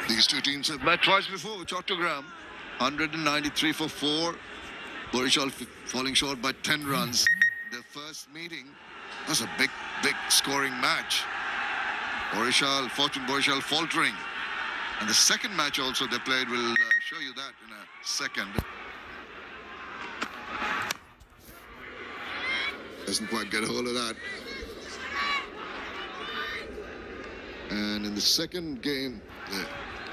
These two teams have met twice before. Chattogram, 193 for 4. Borishal falling short by 10 runs. Their first meeting was a big scoring match. Fortune Borishal faltering. And the second match also they played, we'll show you that in a second. Doesn't quite get a hold of that. And in the second game,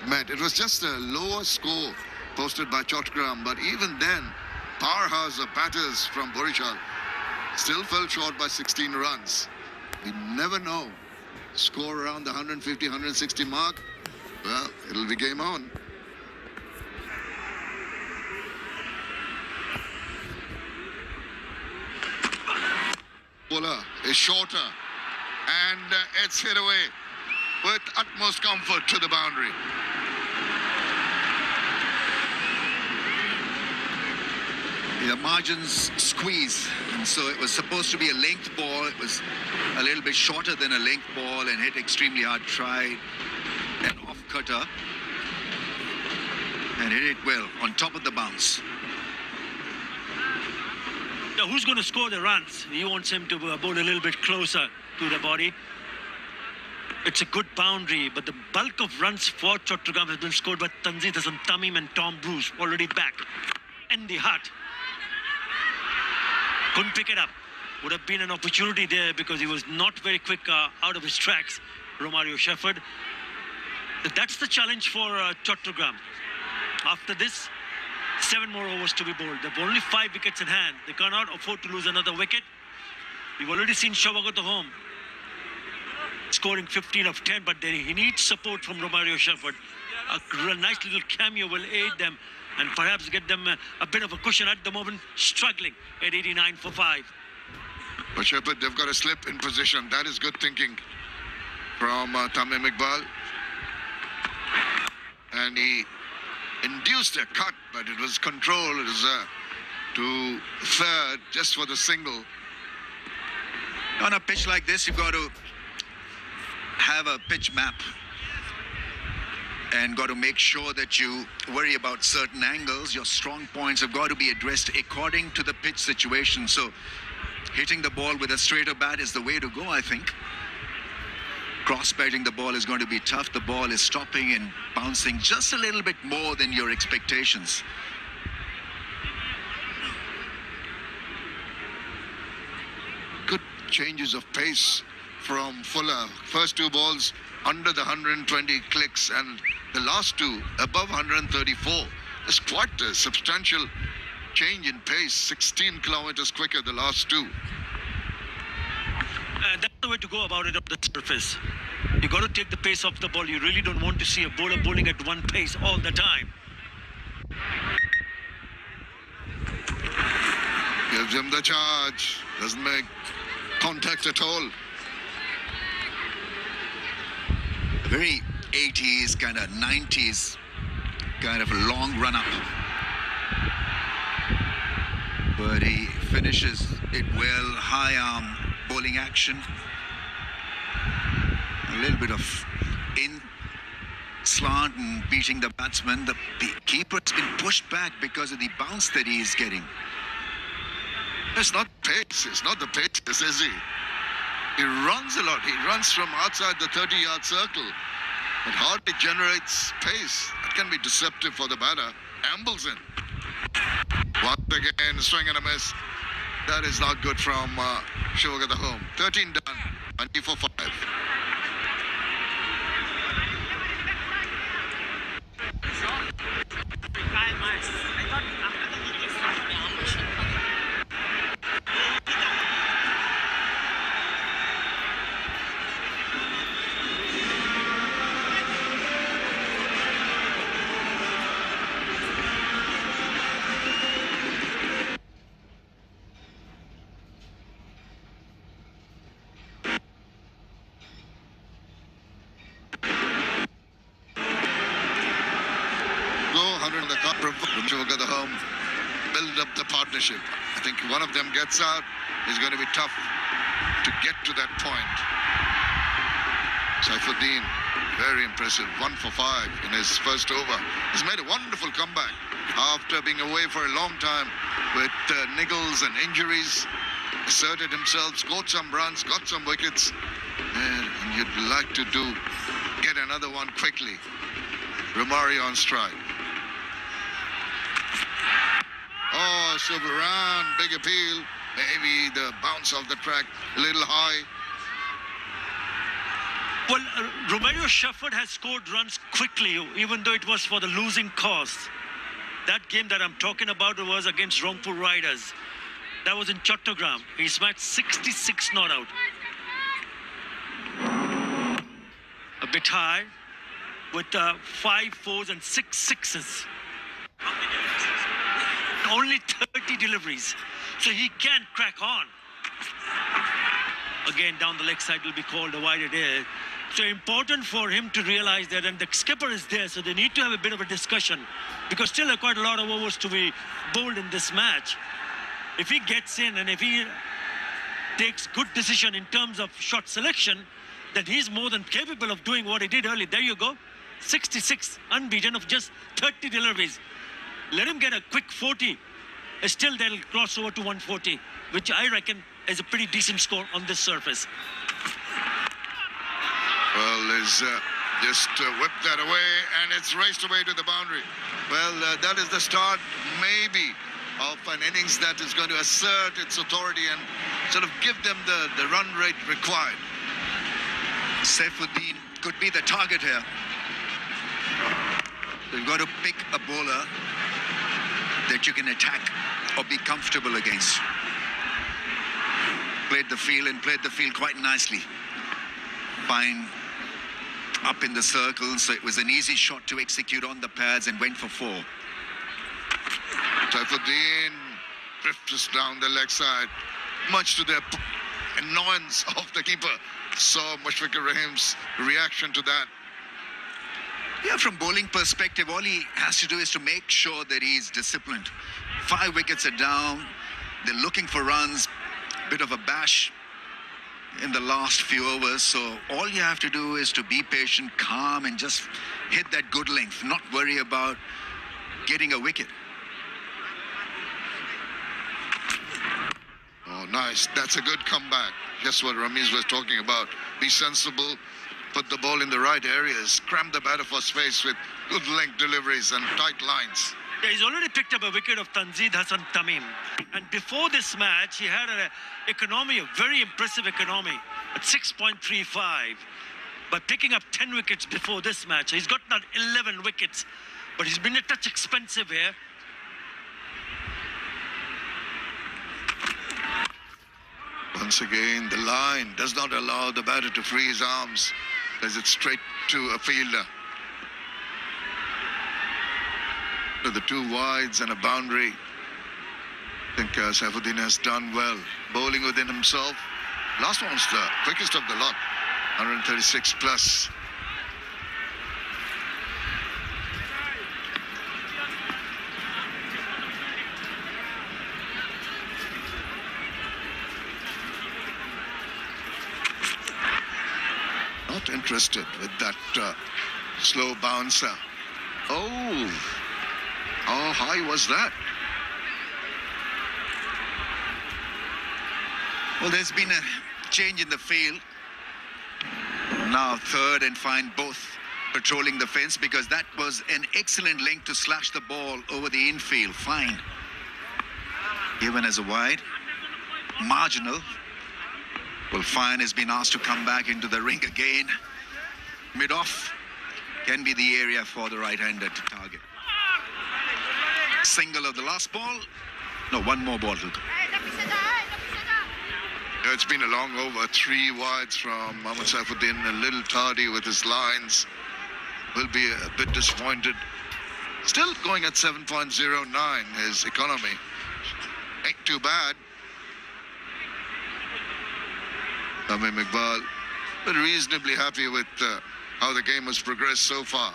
it was just a lower score posted by Chattogram, but even then, powerhouse of batters from Borishal still fell short by 16 runs. We never know. Score around the 150, 160 mark, well, it'll be game on. Bowler is shorter, and it's hit away with utmost comfort to the boundary. The margins squeeze, and so it was supposed to be a length ball. It was a little bit shorter than a length ball and hit extremely hard. Tried an off cutter and hit it well on top of the bounce. Now, who's going to score the runs? He wants him to bowl a little bit closer to the body. It's a good boundary, but the bulk of runs for Chattogram has been scored by Tanzil Hasan Tamim and Tom Bruce, already back in the hut. Couldn't pick it up. Would have been an opportunity there because he was not very quick out of his tracks, Romario Shepherd. That's the challenge for Chattogram. After this, 7 more overs to be bowled. They've only 5 wickets in hand. They cannot afford to lose another wicket. We've already seen Shavagat home scoring 15 of 10, but he needs support from Romario Shepherd. A nice little cameo will aid them and perhaps get them a bit of a cushion at the moment, struggling at 89 for 5. But Shepherd, they've got to slip in position. That is good thinking from Tamim Iqbal. And he induced a cut, but it was controlled. It was to third just for the single. On a pitch like this, you've got to have a pitch map and got to make sure that you worry about certain angles. Your strong points have got to be addressed according to the pitch situation. So hitting the ball with a straighter bat is the way to go, I think. Cross-batting the ball is going to be tough. The ball is stopping and bouncing just a little bit more than your expectations. Good changes of pace from Fuller. First 2 balls under the 120 clicks and the last 2 above 134. It's quite a substantial change in pace. 16 kilometers quicker the last 2. That's the way to go about it on the surface. You got to take the pace off the ball. You really don't want to see a bowler bowling at one pace all the time. Gives him the charge. Doesn't make contact at all. Very 80s, kind of 90s, kind of a long run-up. But he finishes it well, high arm bowling action. A little bit of in slant and beating the batsman. The keeper's been pushed back because of the bounce that he is getting. It's not pace. It's not the pace, is he? He runs a lot. He runs from outside the 30-yard circle. But hardly generates pace. That can be deceptive for the batter. Ambles in. Once again, swing and a miss. That is not good from Shavagat home. 13 done. 20 for 5. Go 100 on the top from Shavagat home. build up the partnership. I think one of them gets out, it's going to be tough to get to that point. Saifuddin, very impressive, 1 for 5 in his first over. He's made a wonderful comeback after being away for a long time with niggles and injuries. Asserted himself, scored some runs, got some wickets, and you'd like to get another one quickly. Romario on strike. Oh, Subaran, big appeal. Maybe the bounce of the track a little high. Well, Romario Shepherd has scored runs quickly, even though it was for the losing cause. That game that I'm talking about was against Rangpur Riders. That was in Chattogram. He smashed 66 not out. A bit high with 5 fours and 6 sixes. Only 30 deliveries. So he can crack on. Again, down the leg side will be called a wide air. So important for him to realize that, and the skipper is there, so they need to have a bit of a discussion, because still are quite a lot of overs to be bowled in this match. If he gets in and if he takes good decision in terms of shot selection, then he's more than capable of doing what he did earlier. There you go. 66 unbeaten of just 30 deliveries. Let him get a quick 40. Still they'll cross over to 140, which I reckon is a pretty decent score on this surface. Well, he's just whipped that away, and it's raced away to the boundary. Well, that is the start, maybe, of an innings that is going to assert its authority and sort of give them the run rate required. Saifuddin could be the target here. You've got to pick a bowler that you can attack or be comfortable against. Played the field quite nicely. Fine up in the circle, so it was an easy shot to execute on the pads and went for 4. Saifuddin drifts down the leg side, much to the annoyance of the keeper. Saw Mushfiqur Rahim's reaction to that. Yeah, from bowling perspective, all he has to do is to make sure that he's disciplined. 5 wickets are down. They're looking for runs. Bit of a bash in the last few overs. So all you have to do is to be patient, calm, and just hit that good length. Not worry about getting a wicket. Oh, nice. That's a good comeback. Just what Ramiz was talking about. Be sensible. Put the ball in the right areas. Cram the batter for space with good length deliveries and tight lines. Yeah, he's already picked up a wicket of Tanzid Hassan Tamim. And before this match, he had an economy, a very impressive economy at 6.35. By picking up 10 wickets before this match, he's got now 11 wickets. But he's been a touch expensive here. Once again, the line does not allow the batter to free his arms as it's straight to a fielder. To the 2 wides and a boundary. I think Saifuddin has done well. Bowling within himself. Last one was the quickest of the lot. 136 plus. Not interested with that slow bouncer. Oh, how high was that? Well, there's been a change in the field. Now third and fine, both patrolling the fence, because that was an excellent length to slash the ball over the infield. Fine. Given as a wide. Marginal. Well, Fine has been asked to come back into the ring again. Mid-off can be the area for the right-hander to target. Single of the last ball. No, one more ball to go. It's been a long over. 3 wides from Mohammad Saifuddin. A little tardy with his lines. Will be a bit disappointed. Still going at 7.09, his economy. Ain't too bad. Tamim Iqbal, but reasonably happy with how the game has progressed so far.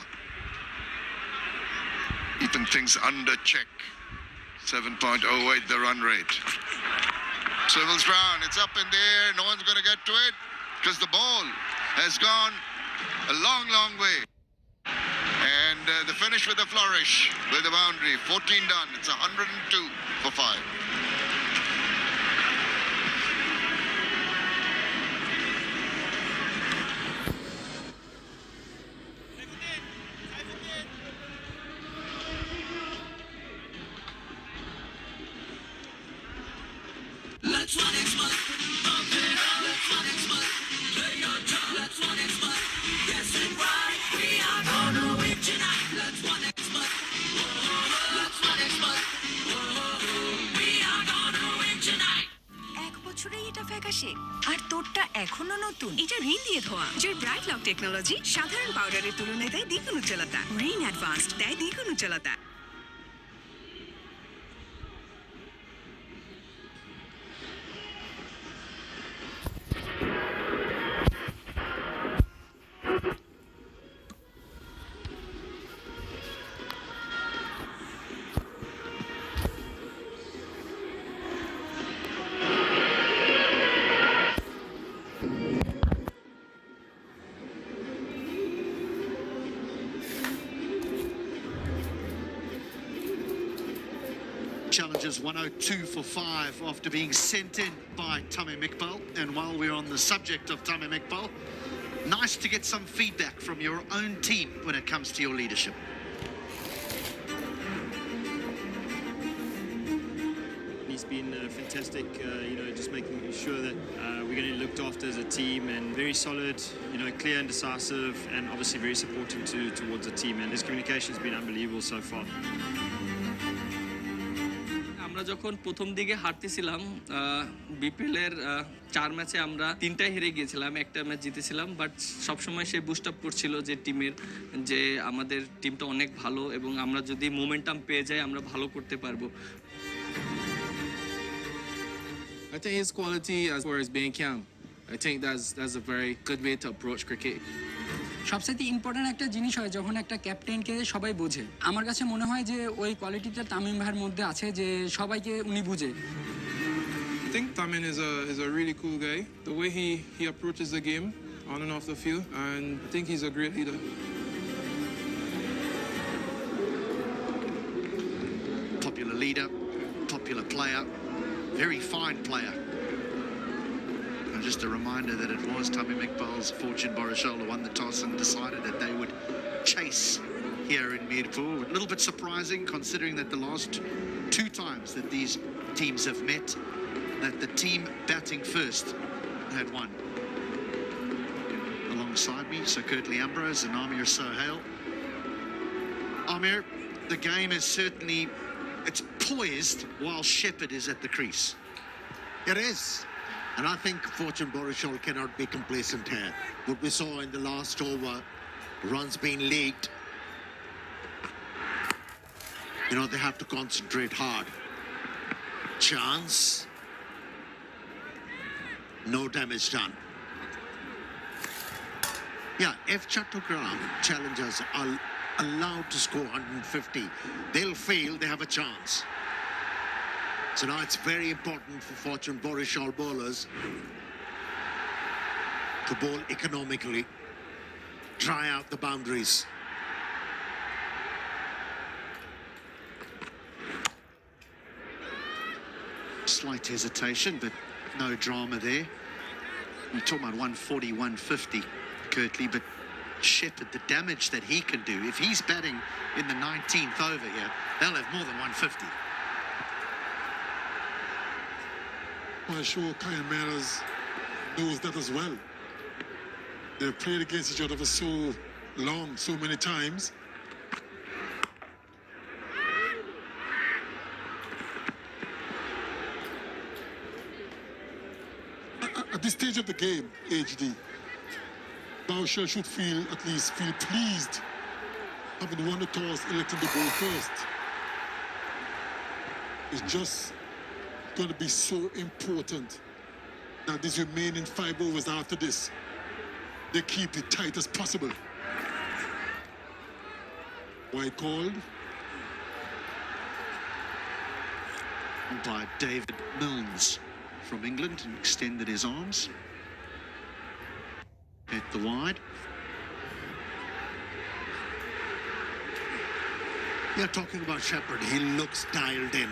Keeping things under check. 7.08 the run rate. Swivels round, it's up in the air, no one's going to get to it because the ball has gone a long, long way. And the finish with a flourish with the boundary, 14 done, it's 102 for 5. আর তোরটা এখনো নতুন। এটা রিন দিয়ে ধোয়া, যার bright lock technology সাধারণ পাউডারের তুলনায় দেয় দ্বিগুণ উজ্জ্বলতা। রিন অ্যাডভান্সড দেয় দ্বিগুণ উজ্জ্বলতা। Challenges 102 for 5 after being sent in by Tamim Iqbal. And while we're on the subject of Tamim Iqbal, nice to get some feedback from your own team when it comes to your leadership. He's been fantastic, just making sure that we're getting looked after as a team, and very solid, clear and decisive, and obviously very supportive towards the team. And his communication has been unbelievable so far. আমরা যখন প্রথম দিকে হারতেছিলাম BPL এর 4 ম্যাচে আমরা 3টাই হেরে গিয়েছিলাম, একটা ম্যাচ জিতেছিলাম, বাট সবসময় সে বুস্ট আপ করছিল যে টিমের যে আমাদের টিমটা অনেক ভালো এবং আমরা যদি মোমেন্টাম পেয়ে যাই আমরা ভালো করতে পারবো। I think his quality as far as being calm. I think that's a very good way to approach cricket. সবচেয়ে ইম্পর্টেন্ট একটা জিনিস হয় যখন একটা ক্যাপ্টেনকে সবাই বোঝে। আমার কাছে মনে হয় যে ওই কোয়ালিটিটা তামিম ভাইয়ের মধ্যে আছে, যে সবাইকে উনি বুঝে। I think Tamin is a really cool guy. The way he approaches the game on and off the field, and I think he's a great leader. Popular leader, popular player, very fine player. And just a reminder that it was Tamim Iqbal's Fortune Borishal who won the toss and decided that they would chase here in Mirpur. A little bit surprising considering that the last 2 times that these teams have met, that the team batting first had won. Alongside me, Sir Curtly Ambrose and Amir Sohail. Amir, the game is certainly, it's poised while Shepherd is at the crease. It is. And I think Fortune Borishal cannot be complacent here. What we saw in the last over, runs being leaked, they have to concentrate hard. Chance. No damage done. Yeah, if Chattogram challengers are allowed to score 150, they'll fail, they have a chance. So now it's very important for Fortune Borishal bowlers to bowl economically, try out the boundaries. Slight hesitation, but no drama there. You're talking about 140, 150, Curtly, but Shepherd, the damage that he can do, if he's batting in the 19th over here, they'll have more than 150. I'm sure Kyle Maynard knows that as well. They've played against each other for so long, so many times. At this stage of the game, HD, Borishal should at least feel pleased having won the toss, electing to go first. It's just going to be so important that these remaining 5 overs after this, they keep it tight as possible. White called. Umpire David Milnes from England and extended his arms at the wide. You're talking about Shepherd. He looks dialed in.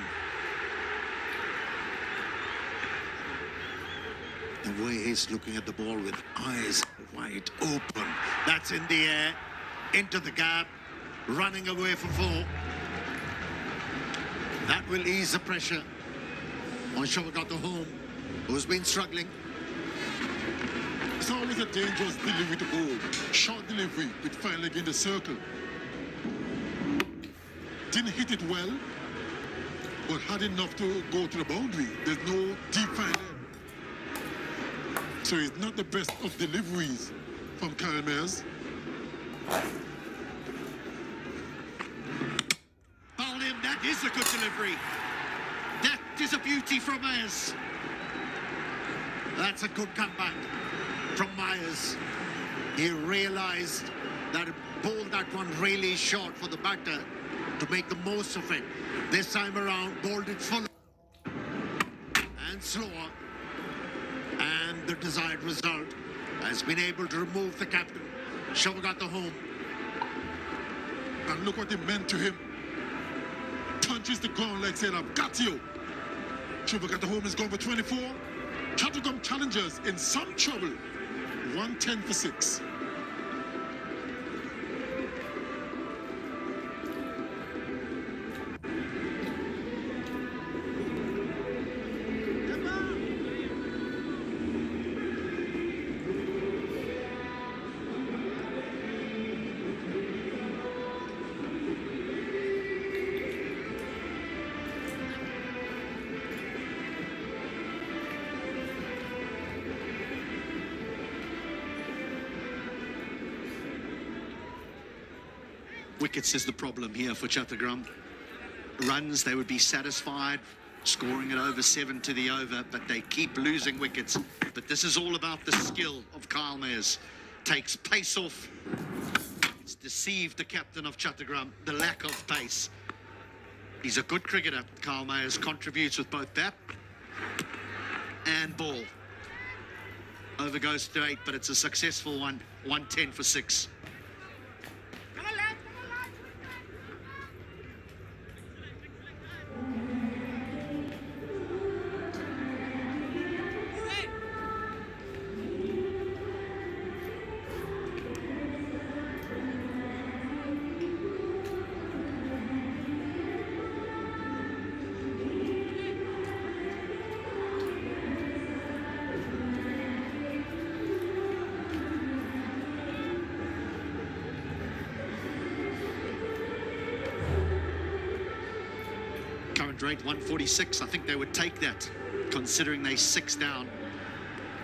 The way he's looking at the ball with eyes wide open. That's in the air, into the gap, running away for four. That will ease the pressure on Shobhakata Home, who's been struggling. It's always a dangerous delivery to bowl. Short delivery with fine leg in the circle. Didn't hit it well, but had enough to go to the boundary. There's no deep fine leg. So it's not the best of deliveries from Kyle Mayers. Foul him, that is a good delivery. That is a beauty from Myers. That's a good comeback from Myers. He realized that he bowled that one really short for the batter to make the most of it. This time around, bowled it full and slower. And the desired result has been able to remove the captain, Shobhakata Home. And look what it meant to him. Punches the ground like saying, I've got you. Shobhakata Home is gone for 24. Chattergum challengers in some trouble. 110 for 6. Wickets is the problem here for Chattogram. Runs, they would be satisfied, scoring it over 7 to the over, but they keep losing wickets. But this is all about the skill of Kyle Mayers. Takes pace off. It's deceived the captain of Chattogram, the lack of pace. He's a good cricketer. Kyle Mayers contributes with both bat and ball. Over goes to 8, but it's a successful one. 110 for 6. Current rate 146. I think they would take that, considering they 6 down.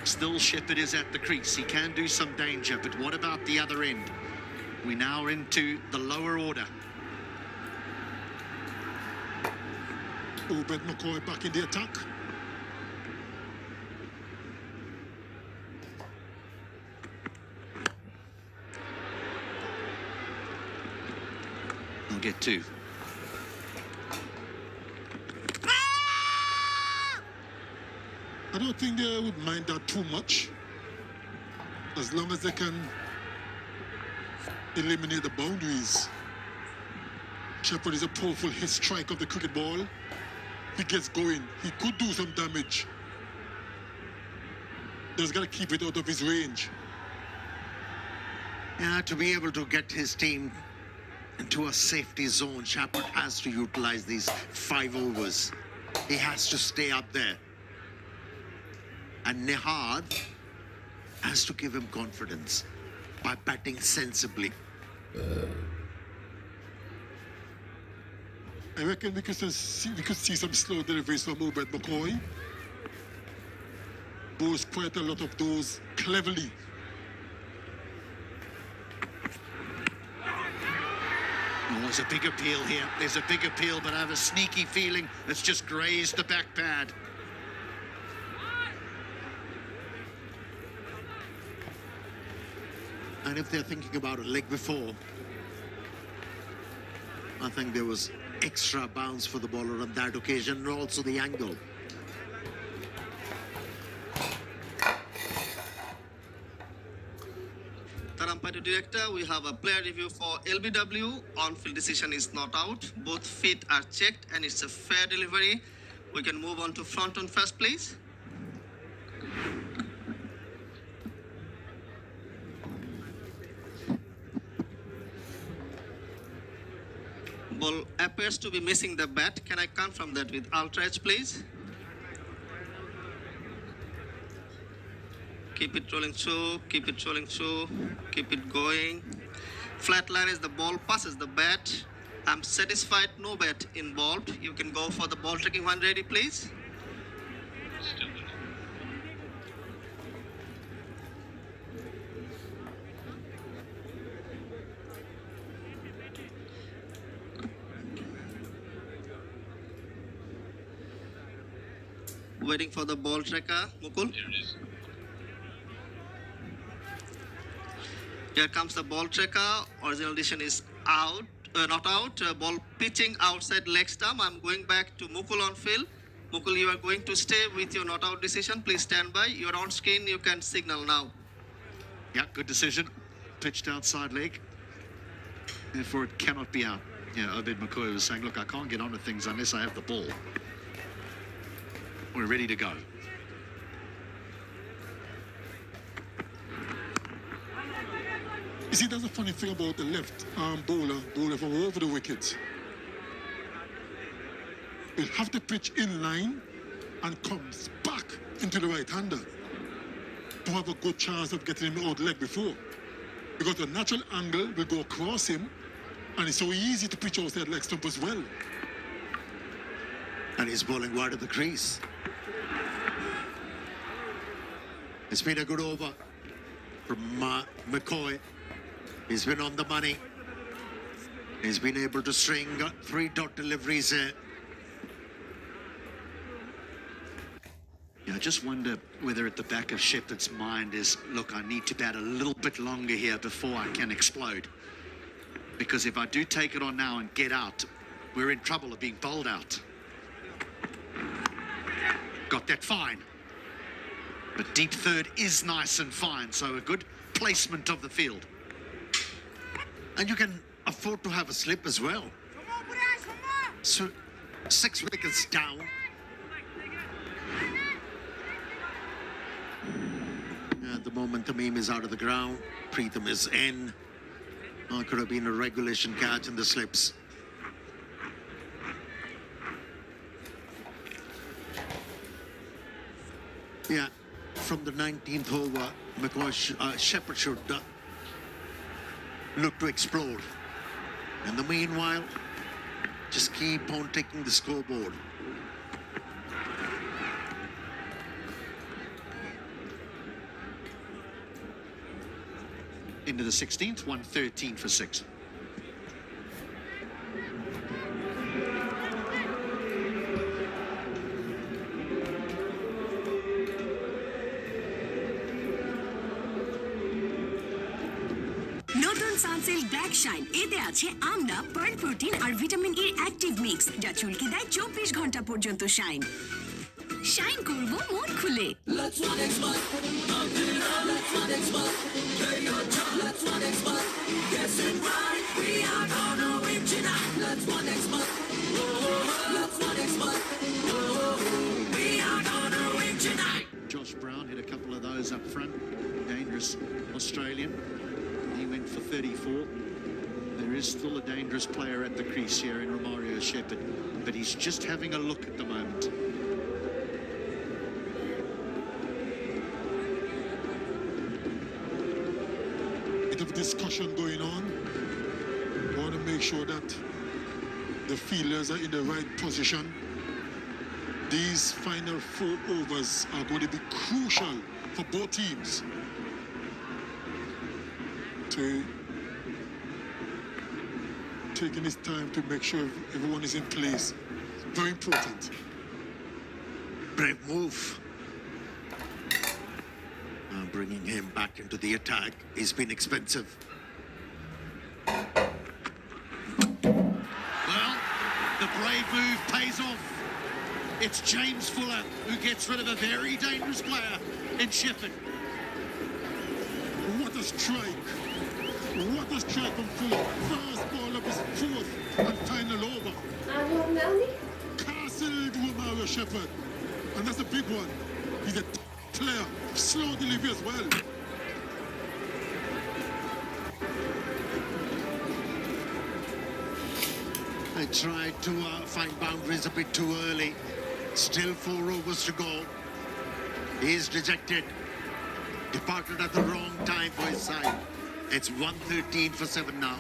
Still, Shepherd is at the crease. He can do some danger, but what about the other end? We now are into the lower order. Obed McCoy back in the attack. I'll get 2. I don't think they would mind that too much, as long as they can eliminate the boundaries. Shepherd is a powerful hit strike of the cricket ball. He gets going, he could do some damage. Just gotta keep it out of his range. Yeah, to be able to get his team into a safety zone, Shepherd has to utilize these 5 overs. He has to stay up there. And Nihad has to give him confidence by batting sensibly. I reckon we could see some slow deliveries from Obed McCoy. Bowls quite a lot of those cleverly. Oh, there's a big appeal here. There's a big appeal, but I have a sneaky feeling it's just grazed the back pad. And if they're thinking about a leg before, I think there was extra bounce for the bowler on that occasion, and also the angle. Umpire director, we have a player review for LBW. On-field decision is not out. Both feet are checked and it's a fair delivery. We can move on to front on first, please. Ball appears to be missing the bat. Can I confirm that with Ultra Edge, please? Keep it rolling through, keep it rolling through, keep it going. Flat line is the ball passes the bat. I'm satisfied, no bat involved. You can go for the ball tracking when ready, please. Waiting for the ball tracker, Mukul. Here comes the ball tracker. Original edition is out, not out. Ball pitching outside leg stump. I'm going back to Mukul on field. Mukul, you are going to stay with your not out decision. Please stand by. You're on screen. You can signal now. Yeah, good decision. Pitched outside leg. Therefore, it cannot be out. Yeah, Obed McCoy was saying, look, I can't get on with things unless I have the ball. We're ready to go. You see, that's a funny thing about the left arm bowler from over the wickets. He'll have to pitch in line and comes back into the right-hander to have a good chance of getting him out leg before. Because the natural angle will go across him, and it's so easy to pitch outside leg stump as well. And he's bowling wide of the crease. It's been a good over from McCoy. He's been on the money. He's been able to string 3 dot deliveries there. Yeah, I just wonder whether at the back of Shepherd's mind is, look, I need to bat a little bit longer here before I can explode. Because if I do take it on now and get out, we're in trouble of being bowled out. Got that fine. But deep third is nice and fine, so a good placement of the field. And you can afford to have a slip as well. So 6 wickets down. At the moment, Tamim is out of the ground. Pritham is in. It could have been a regulation catch in the slips. Yeah, from the 19th over, Shepherd should look to explode. In the meanwhile, just keep on taking the scoreboard. Into the 16th, 113 for 6. নতুন Sunsilk black shine এতে আছে আমলা, pearl protein আর vitamin E active mix, যা চুলকে দেয় 24 ঘন্টা পর্যন্ত shine. Shine করব মন খুলে। Josh Brown hit a couple of those up front. Dangerous Australian. He went for 34. There is still a dangerous player at the crease here in Romario Shepherd, but he's just having a look at the moment. Bit of discussion going on. I want to make sure that the fielders are in the right position. These final 4 overs are going to be crucial for both teams to taking his time to make sure everyone is in place. Very important. Brave move. Bringing him back into the attack. He's been expensive. Well, pays off. It's James Fuller who gets rid of a very dangerous player in Shefford. What a strike. What a strike from Fuller. First ball of his fourth and final over. Castled Romario Shepherd. And that's a big one. He's a player. Slow delivery as well. They tried to find boundaries a bit too early. Still 4 overs to go. He's dejected. Departed at the wrong time for his side. It's 113 for 7 now.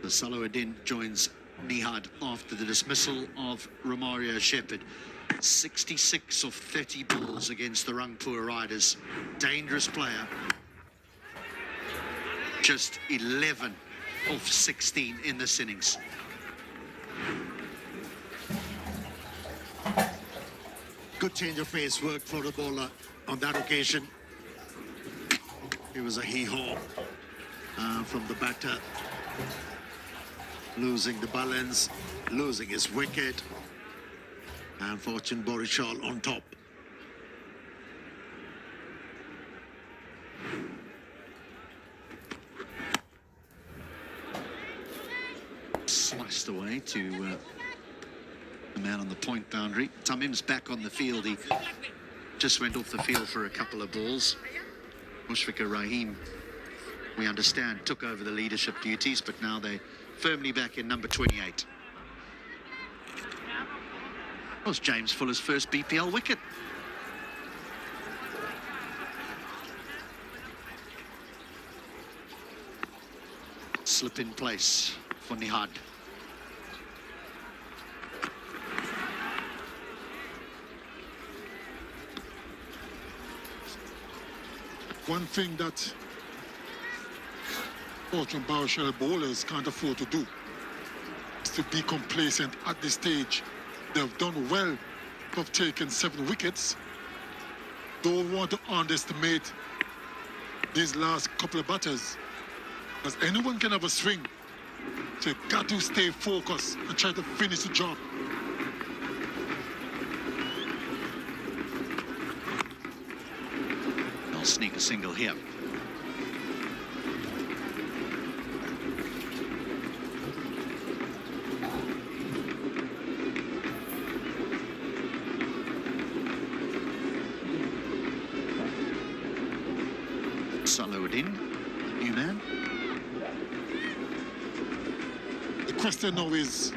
Salahuddin joins Nihad after the dismissal of Romario Shepherd. 66 of 30 balls against the Rangpur Riders. Dangerous player. Just 11 of 16 in this innings. Good change of pace worked for the bowler on that occasion. It was a hee-haw from the batter. Losing the balance, losing his wicket, and Fortune Borishal on top. Sliced away to the man on the point boundary. Tamim's back on the field. He just went off the field for a couple of balls. Mushfiqur Rahim, we understand, took over the leadership duties, but now they firmly back in number 28. Was James Fuller's first BPL wicket. Slip in place for Nihad. One thing that Fortune Borishal bowlers can't afford to do is to be complacent at this stage. They've done well of taking 7 wickets. Don't want to underestimate these last couple of batters, because anyone can have a swing. So you've got to stay focused and try to finish the job. They'll sneak a single here. Salahuddin, new man. The question now is,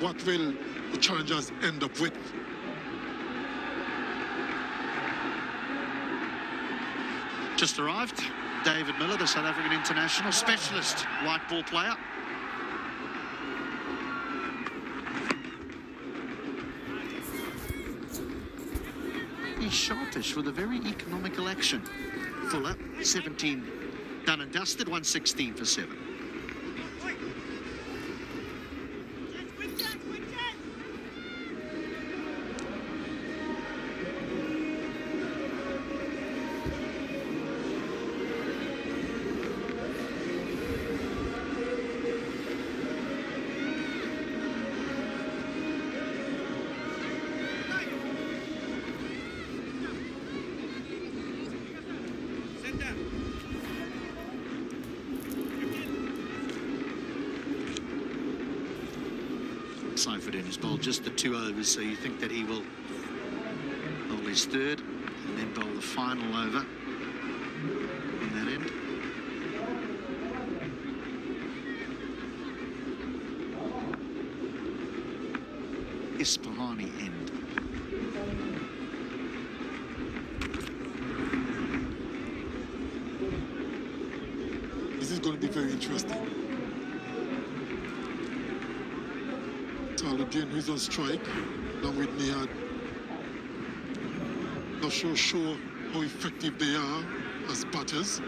what will the challengers end up with? Just arrived, David Miller, the South African international specialist white ball player. He's sharpish with a very economical action. Fuller, 17 done and dusted, 116 for 7. Seifuddin has bowled just the 2 overs, so you think that he will bowl his third and then bowl the final over in that end. Ispahani end. is going to be very interesting. Taluddin, who's on strike, along with Nihad. Not sure how effective they are as batters.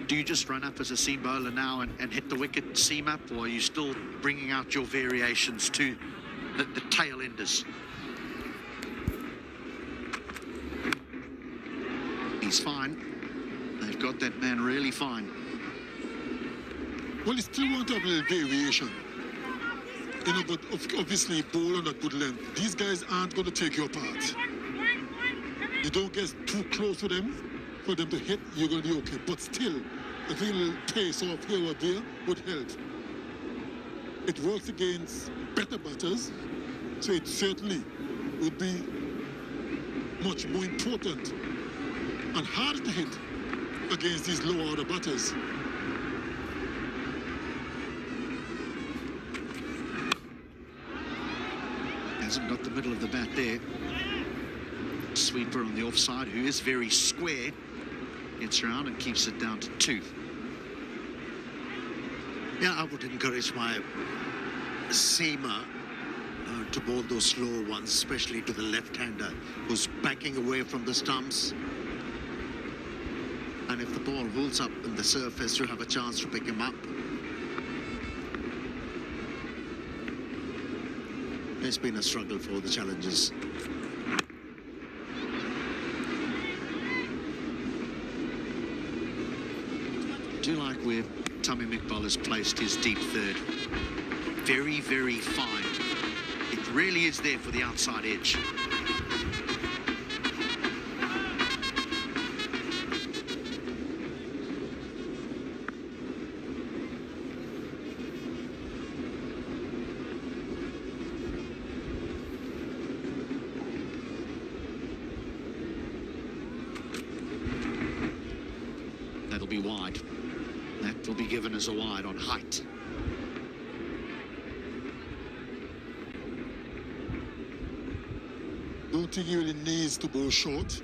Do you just run up as a seam bowler now and hit the wicket seam up, or are you still bringing out your variations to the tail enders? He's fine. They've got that man really fine. Well, you still want to have a little variation. You know, but obviously bowl on a good length. These guys aren't going to take your part. You don't get too close to them for them to hit, you're going to be okay. But still, a little pace off here or there would help. It works against better batters, so it certainly would be much more important and hard to hit against these low order batters. Hasn't got the middle of the bat there. Sweeper on the offside, who is very square, gets around and keeps it down to 2. Yeah, I would encourage my seamer to bowl those slower ones, especially to the left-hander who's backing away from the stumps. And if the ball holds up in the surface, you have a chance to pick him up. It's been a struggle for the challengers. I do like where Tamim Iqbal has placed his deep third. Very, very fine. It really is there for the outside edge. That'll be wide. That will be given as a wide on height. Don't think he really needs to bowl short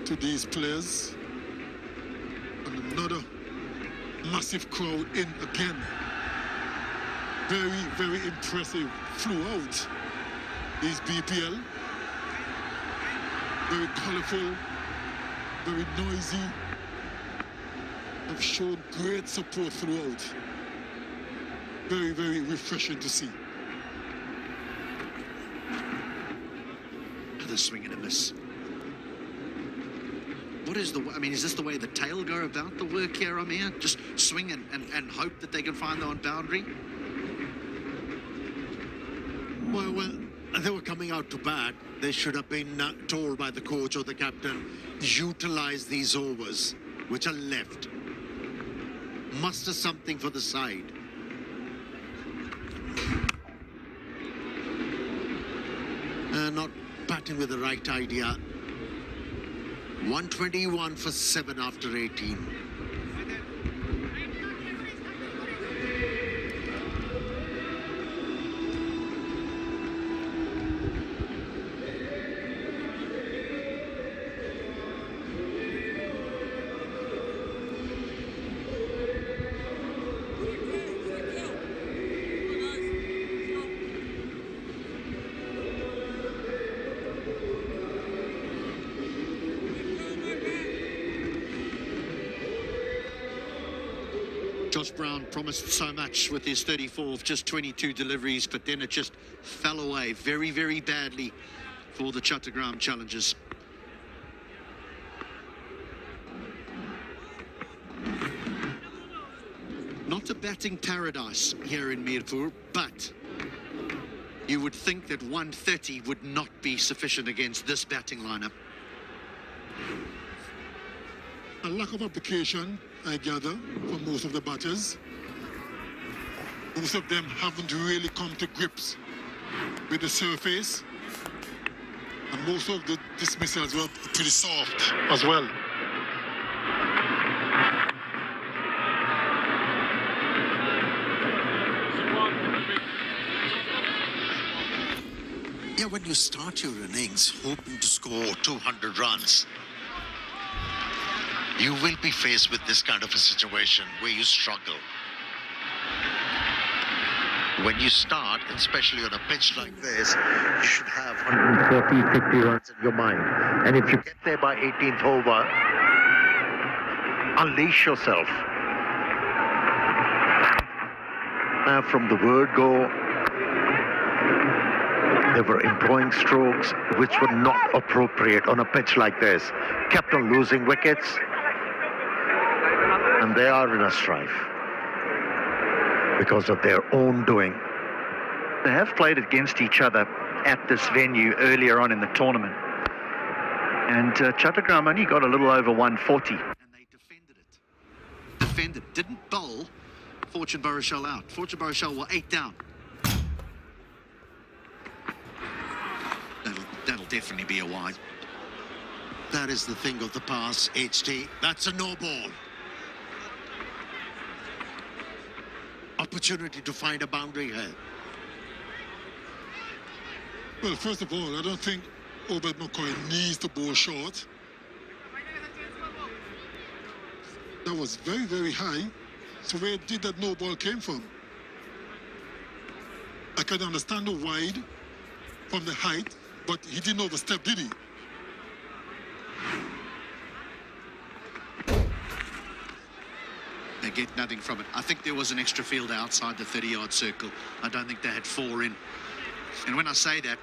to these players. And another massive crowd in again. Very, very impressive throughout these BPL. Very colourful, very noisy. Have shown great support throughout. Very, very refreshing to see. Another swing and a miss. What is the, I mean, is this the way the tail go about the work here, Amir? Just swing and hope that they can find their own boundary? Well, they were coming out to bat. They should have been told by the coach or the captain, utilize these overs, which are left. Muster something for the side. Not batting with the right idea. 121 for 7 after 18. Josh Brown promised so much with his 34 of just 22 deliveries, but then it just fell away very, very badly for the Chattogram Challengers. Not a batting paradise here in Mirpur, but you would think that 130 would not be sufficient against this batting lineup. A lack of application, I gather, for most of the batters. Most of them haven't really come to grips with the surface. And most of the dismissals were pretty soft as well. Yeah, when you start your innings hoping to score 200 runs, you will be faced with this kind of a situation where you struggle. When you start, especially on a pitch like this, you should have 140, 50 runs in your mind. And if you get there by 18th over, unleash yourself. Now, from the word go, they were employing strokes which were not appropriate on a pitch like this. Kept on losing wickets, and they are in a strife because of their own doing. They have played against each other at this venue earlier on in the tournament. And Chattogram only got a little over 140. And they defended, didn't bowl Fortune Baruchel out. Fortune Baruchel were 8 down. That'll definitely be a wide. That is the thing of the past, HT. That's a no ball. Opportunity to find a boundary here. Well, first of all, I don't think Obed McCoy needs to bowl short. That was very, very high. So where did that no ball came from? I can understand the wide from the height, but he didn't overstep, did he? They get nothing from it. I think there was an extra fielder outside the 30-yard circle. I don't think they had 4 in. And when I say that,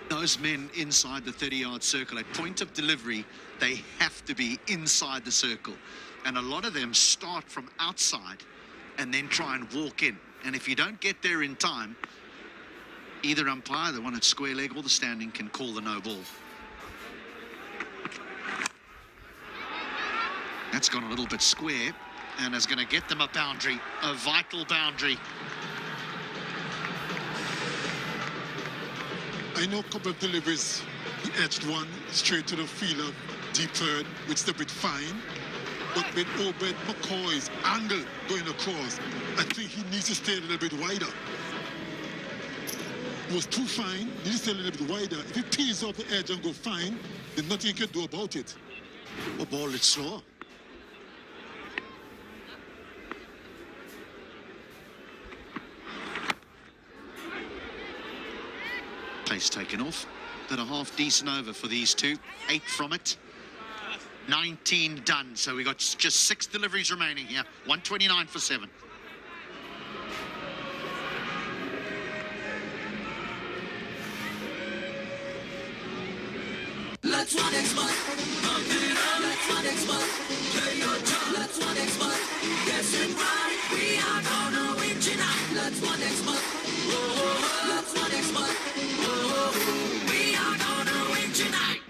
those men inside the 30-yard circle, at point of delivery, they have to be inside the circle. And a lot of them start from outside and then try and walk in. And if you don't get there in time, either umpire, the one at square leg or the standing, can call the no ball. That's gone a little bit square and is going to get them a boundary, a vital boundary. I know a couple of deliveries, he edged one straight to the fielder, deep third, which is a bit fine. But with Obed McCoy's angle going across, I think he needs to stay a little bit wider. It was too fine, he needs to stay a little bit wider. If he peels off the edge and go fine, there's nothing he can do about it. Or ball it slow. Pace taken off, but a half decent over for these two. 8 from it, 19 done. So we got just 6 deliveries remaining here. 129 for 7. Let's one next month. Let's one next month. Play your job. Let's one next month. Guess it right. We are gonna win tonight. Let's one next month. Whoa, let's one next month. Whoa, we are gonna win tonight.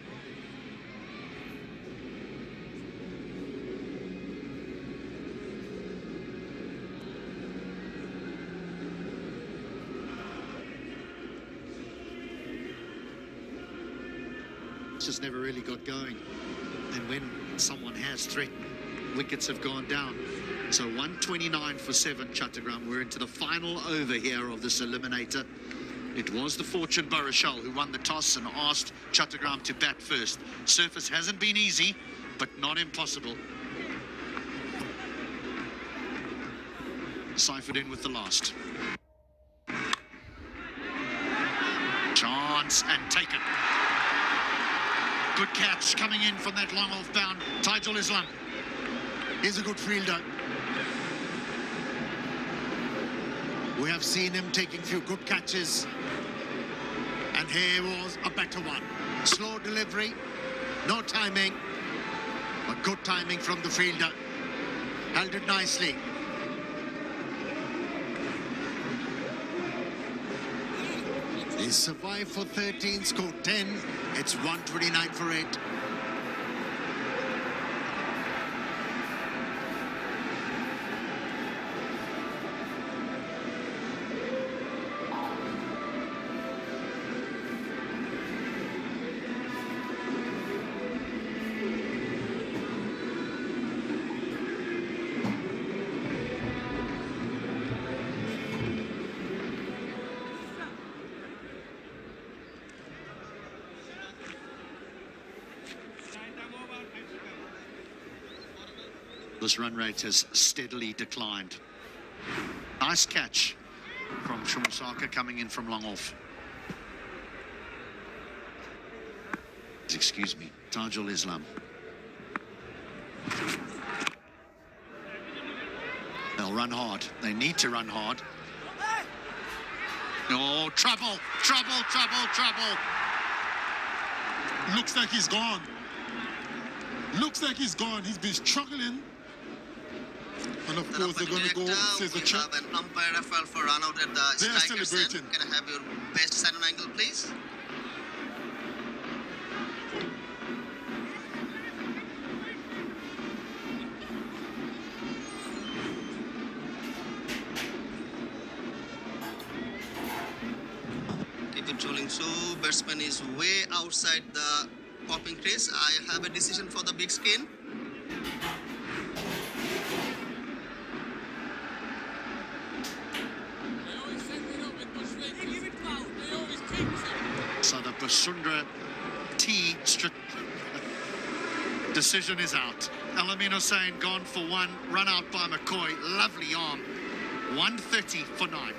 Just never really got going. And when someone has threatened, wickets have gone down. So 129 for 7, Chattogram. We're into the final over here of this eliminator. It was the Fortune Baruchel who won the toss and asked Chattogram to bat first. Surface hasn't been easy, but not impossible. Ciphered in with the last. Chance and taken. Good catch coming in from that long off bound. Taijul Islam. He's a good fielder. We have seen him taking few good catches. And here was a better one. Slow delivery, no timing, but good timing from the fielder. Held it nicely. He survived for 13, scored 10. It's 129 for 8. This run rate has steadily declined. Nice catch from Shumasaka coming in from long off. Excuse me, Tajul Islam. They'll run hard. They need to run hard. Oh, trouble, trouble, trouble, trouble. Looks like he's gone. Looks like he's gone. He's been struggling. And of course, they're going to go, says the we check. have an umpire referral for run out at the They are striker's end. celebrating. Can I have your best center angle, please? Keep it rolling. So, batsman is way outside the popping crease. I have a decision for the big screen. So the Basundra T decision is out. Alamin Hussain gone for one, run out by McCoy. Lovely arm. 130 for 9.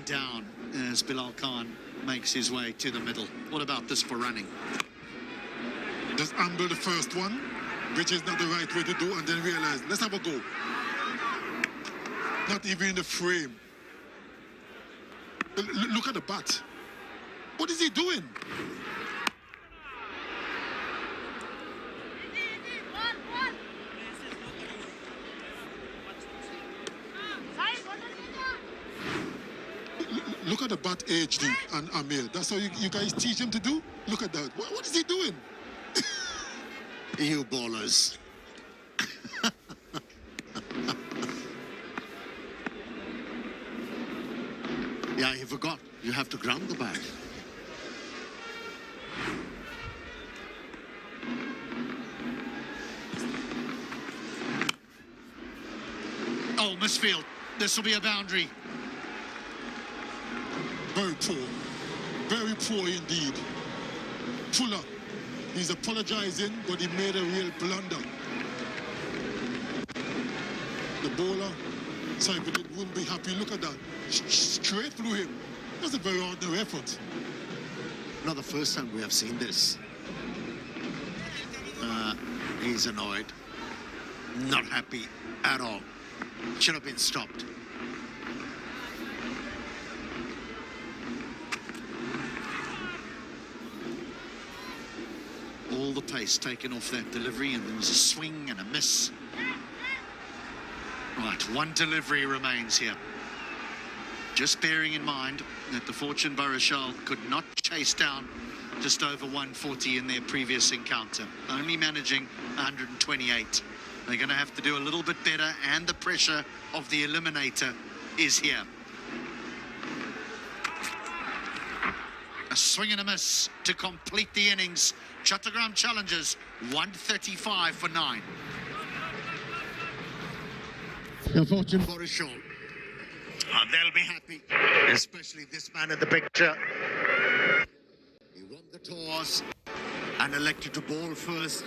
Down as Bilal Khan makes his way to the middle. What about this for running? Just amble the first one, which is not the right way to do, and then realize, let's have a go. Not even in the frame. Look at the bat. What is he doing? Look at the bat edge, and Amir. That's how you guys teach him to do? Look at that. What is he doing? You ballers. Yeah, you forgot. You have to ground the bat. Oh, misfield. This will be a boundary. Very poor. Very poor indeed. Fuller. He's apologizing, but he made a real blunder. The bowler, Saifuddin, wouldn't be happy. Look at that. Straight through him. That's a very ordinary effort. Not the first time we have seen this. He's annoyed. Not happy at all. Should have been stopped. All the pace taken off that delivery, and there was a swing and a miss. Right, one delivery remains here. Just bearing in mind that the Fortune Barishal could not chase down just over 140 in their previous encounter, only managing 128. They're going to have to do a little bit better, and the pressure of the eliminator is here. A swing and a miss to complete the innings. Chattogram Challengers 135 for 9. The Fortune Barishal. They'll be happy, especially this man in the picture. He won the toss and elected to bowl first.